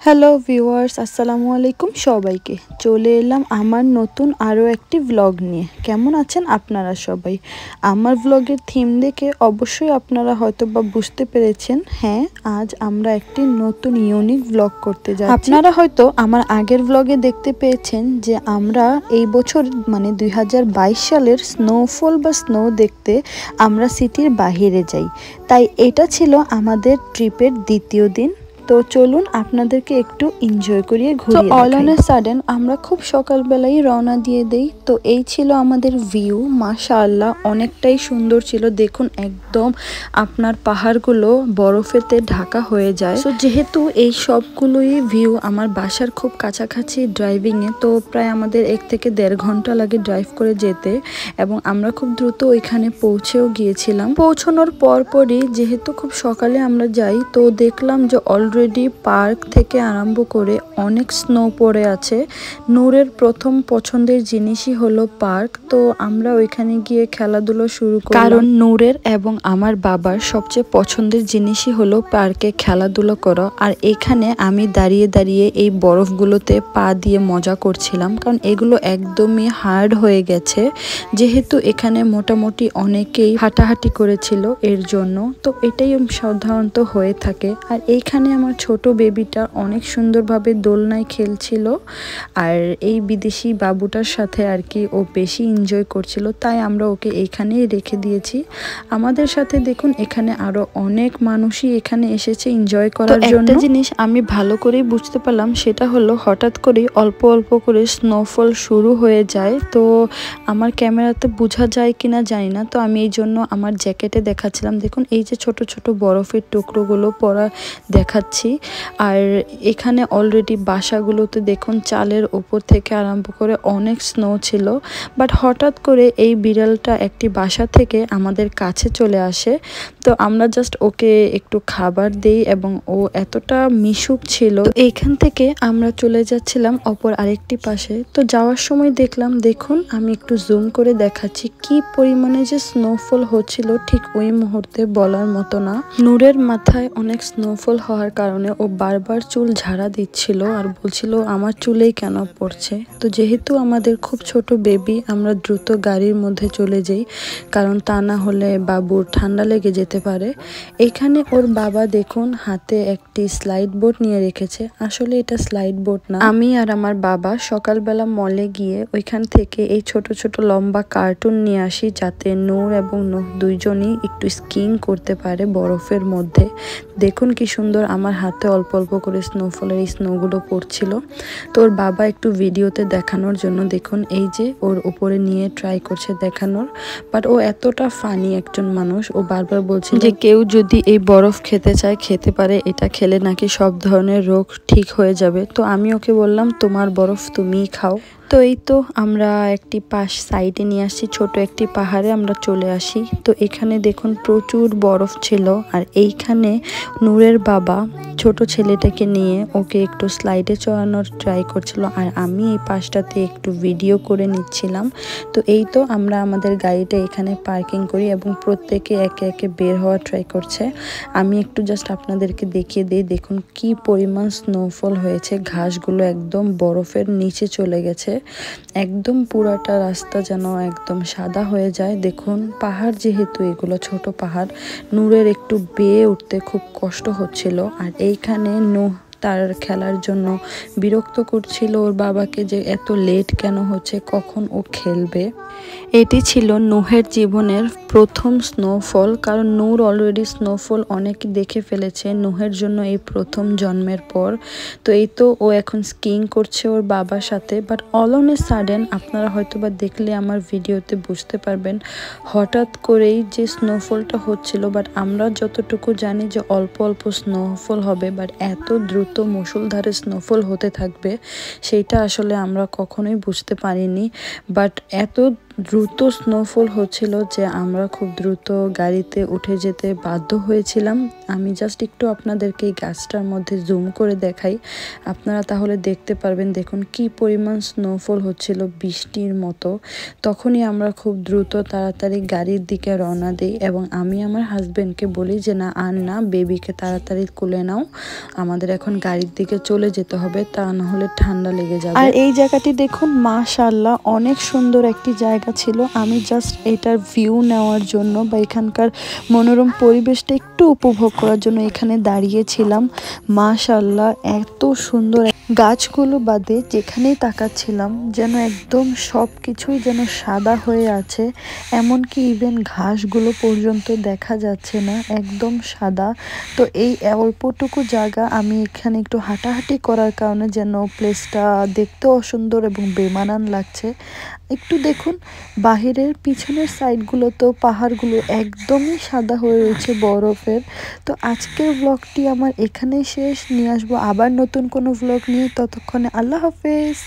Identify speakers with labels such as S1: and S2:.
S1: Hello viewers, আসসালামু আলাইকুম সবাইকে। চলে এলাম আমার নতুন আরও একটি ভ্লগ নিয়ে। কেমন আছেন আপনারা সবাই? আমার ভ্লগের থিম দেখে অবশ্যই আপনারা হয়তো বা বুঝতে পেরেছেন, হ্যাঁ, আজ আমরা একটি নতুন ইউনিক ভ্লগ করতে যাচ্ছি। আপনারা হয়তো আমার আগের ভ্লগে দেখতে পেয়েছেন যে আমরা এই বছর মানে 2022 সালের স্নোফল বা স্নো দেখতে আমরা সিটির বাহিরে যাই। তাই এটা ছিল আমাদের ট্রিপের দ্বিতীয় দিন। তো চলুন আপনাদেরকে একটু এনজয় করিয়ে ঘুরিয়ে দেখাই। অল অন এ সাডেন আমরা খুব সকালবেলায় রওনা দিয়ে দেই। তো এই ছিল আমাদের ভিউ, মাশাআল্লাহ অনেকটাই সুন্দর ছিল। দেখুন একদম আপনার পাহাড়গুলো বরফেতে ঢাকা হয়ে যায়। তো যেহেতু এই সবগুলোই ভিউ আমার বাসার খুব কাছাকাছি ড্রাইভিংয়ে, তো প্রায় আমাদের 1 থেকে 1.5 ঘন্টা লাগে ড্রাইভ করে যেতে, এবং আমরা খুব দ্রুত ওইখানে পৌঁছেও গিয়েছিলাম। পৌঁছানোর পরপরই যেহেতু খুব সকালে আমরা যাই, তো দেখলাম যে অলরেডি পার্ক থেকে আরম্ভ করে অনেক স্নো পড়ে আছে। নূরের প্রথম পছন্দের জিনিসই হলো পার্ক। তো আমরা ওইখানে গিয়ে খেলাধুলো শুরু করি, কারণ নূরের এবং আমার বাবার সবচেয়ে পছন্দের জিনিসই হলো পার্কে খেলাধুলো করা। আর এখানে আমি দাঁড়িয়ে দাঁড়িয়ে এই বরফগুলোতে পা দিয়ে মজা করছিলাম, কারণ এগুলো একদমই হার্ড হয়ে গেছে, যেহেতু এখানে মোটামুটি অনেকেই হাঁটাহাঁটি করেছিল এর জন্য। তো এটাই সাধারণত হয়ে থাকে। আর এইখানে আমার ছোট বেবিটা অনেক সুন্দরভাবে দোলনায় খেলছিল, আর এই বিদেশি বাবুটার সাথে আর কি ও বেশি এনজয় করছিল, তাই আমরা ওকে এইখানেই রেখে দিয়েছি। আমাদের সাথে দেখুন এখানে আরো অনেক মানুষই এখানে এসেছে এনজয় করার জন্য। একটা জিনিস আমি ভালো করেই বুঝতে পারলাম, সেটা হলো হঠাৎ করে অল্প অল্প করে স্নোফল শুরু হয়ে যায়। তো আমার ক্যামেরাতে বোঝা যায় কিনা জানি না, তো আমি এই জন্য আমার জ্যাকেটে দেখাচ্ছিলাম। দেখুন এই যে ছোট ছোট বরফের টুকরোগুলো পড়া দেখাচ্ছি। আর এখানে অলরেডি বাসাগুলোতে দেখুন চালের উপর থেকে আরম্ভ করে অনেক স্নো ছিল, বাট হঠাৎ করে এই বিড়ালটা একটি বাসা থেকে আমাদের কাছে চলে আসে। তো আমরা জাস্ট ওকে একটু খাবার দেই, এবং ও এতটা মিশুক ছিল। তো এইখান থেকে আমরা চলে যাচ্ছিলাম অপর আরেকটি পাশে। তো যাওয়ার সময় দেখলাম, দেখুন আমি একটু জুম করে দেখাচ্ছি কি পরিমাণে যে স্নোফল হচ্ছিল, ঠিক ওই মুহূর্তে বলার মতো না। নূরের মাথায় অনেক স্নোফল হওয়ার কারণে ও বারবার চুল ঝাড়া দিচ্ছিল আর বলছিল আমার চুলেই কেন পড়ছে। তো যেহেতু আমাদের খুব ছোট বেবি, আমরা দ্রুত গাড়ির মধ্যে চলে যাই, কারণ তা না হলে বাবুর ঠান্ডা লেগে যেতে পারে। এখানে ওর বাবা দেখুন হাতে একটি স্লাইড বোর্ড নিয়ে রেখেছে। আসলে এটা স্লাইড বোর্ড না। আমি আর আমার বাবা সকালবেলা মলে গিয়ে ওইখান থেকে এই ছোট ছোট লম্বা কার্টুন নিয়ে আসি, যাতে নূর এবং নূহ দুইজনই একটু স্কিং করতে পারে বরফের মধ্যে। দেখুন কি সুন্দর আমার হাতে অল্প অল্প করে স্নোফলের এই স্নোগুলো পড়ছিল। তো ওর বাবা একটু ভিডিওতে দেখানোর জন্য দেখুন এই যে ওর উপরে নিয়ে ট্রাই করছে দেখানোর, বাট ও এতটা ফানি একজন মানুষ, ও বারবার বলছে যে কেউ যদি এই বরফ খেতে চায় খেতে পারে, এটা খেলে নাকি সব ধরনের রোগ ঠিক হয়ে যাবে। তো আমি ওকে বললাম তোমার বরফ তুমিই খাও। তো এই তো আমরা একটি সাইডে নিয়ে আসছি, ছোট একটি পাহাড়ে আমরা চলে আসি। তো এখানে দেখুন প্রচুর বরফ ছিল, আর এইখানে নূরের বাবা ছোট ছেলেটাকে নিয়ে ওকে একটু স্লাইডে চড়ানোর ট্রাই করছিল, আর আমি এই পাশটাতে একটু ভিডিও করে নিচ্ছিলাম। তো এই তো আমরা আমাদের গাড়িটা এখানে পার্কিং করি, এবং প্রত্যেকে একে একে বের হওয়ার ট্রাই করছে। আমি একটু জাস্ট আপনাদেরকে দেখিয়ে দিই, দেখুন কি পরিমাণ স্নোফল হয়েছে। ঘাসগুলো একদম বরফের নিচে চলে গেছে, একদম পুরাটা রাস্তা যেন একদম সাদা হয়ে যায়। দেখুন পাহাড়, যেহেতু এগুলো ছোট পাহাড়, নূরের একটু বেয়ে উঠতে খুব কষ্ট হচ্ছিল। আর এইখানে নূহ তার খেলার জন্য বিরক্ত করছিল ওর বাবাকে যে এত লেট কেন হচ্ছে, কখন ও খেলবে। এটি ছিল নূহের জীবনের প্রথম স্নোফল, কারণ নূর অলরেডি স্নোফল অনেক দেখে ফেলেছে, নূহের জন্য এই প্রথম জন্মের পর। তো এই তো ও এখন স্কিং করছে ওর বাবার সাথে। But all on a sudden আপনারা হয়তো বা দেখলে আমার ভিডিওতে বুঝতে পারবেন, হঠাৎ করেই যে স্নোফলটা হচ্ছিল। বাট আমরা যতটুকু জানি যে অল্প অল্প স্নোফল হবে, বাট এত দ্রুত মুষলধারে স্নোফল হতে থাকবে সেইটা আসলে আমরা কখনোই বুঝতে পারিনি। বাট এত দ্রুত স্নোফল হচ্ছিল যে আমরা খুব দ্রুত গাড়িতে উঠে যেতে বাধ্য হয়েছিলাম। আমি জাস্ট একটু আপনাদেরকে এই গাছটার মধ্যে জুম করে দেখাই, আপনারা তাহলে দেখতে পারবেন। দেখুন কি পরিমাণ স্নোফল হচ্ছিল বৃষ্টির মতো। তখনই আমরা খুব দ্রুত তাড়াতাড়ি গাড়ির দিকে রওনা দিই এবং আমি আমার হাজবেন্ডকে বলি যে না আর না, বেবিকে তাড়াতাড়ি কোলে নাও, আমাদের এখন গাড়ির দিকে চলে যেতে হবে, তা না হলে ঠান্ডা লেগে যাবে। আর এই জায়গাটি দেখুন মাশাআল্লাহ অনেক সুন্দর একটি জায়গা ছিল। আমি জাস্ট এটার ভিউ নেওয়ার জন্য বা এখানকার মনোরম পরিবেশটা একটু উপভোগ করার জন্য এখানে দাঁড়িয়েছিলাম। মাশাআল্লাহ এত সুন্দর, গাছগুলো বাদে যেখানেই তাকাচ্ছিলাম যেন একদম সব কিছুই যেন সাদা হয়ে আছে, এমনকি ইভেন ঘাসগুলো পর্যন্ত দেখা যাচ্ছে না, একদম সাদা। তো এই অল্পটুকু জায়গা আমি এখানে একটু হাঁটাহাঁটি করার কারণে যেন প্লেসটা দেখতেও অসুন্দর এবং বেমানান লাগছে। একটু দেখুন বাহিরের পিছনের সাইডগুলো তো পাহাড়গুলো একদমই সাদা হয়ে রয়েছে বরফের। তো আজকের ব্লগটি আমার এখানেই শেষ, নিয়ে আসবো আবার নতুন কোনো ব্লগ নিয়ে। ততক্ষণে আল্লাহ হাফেজ।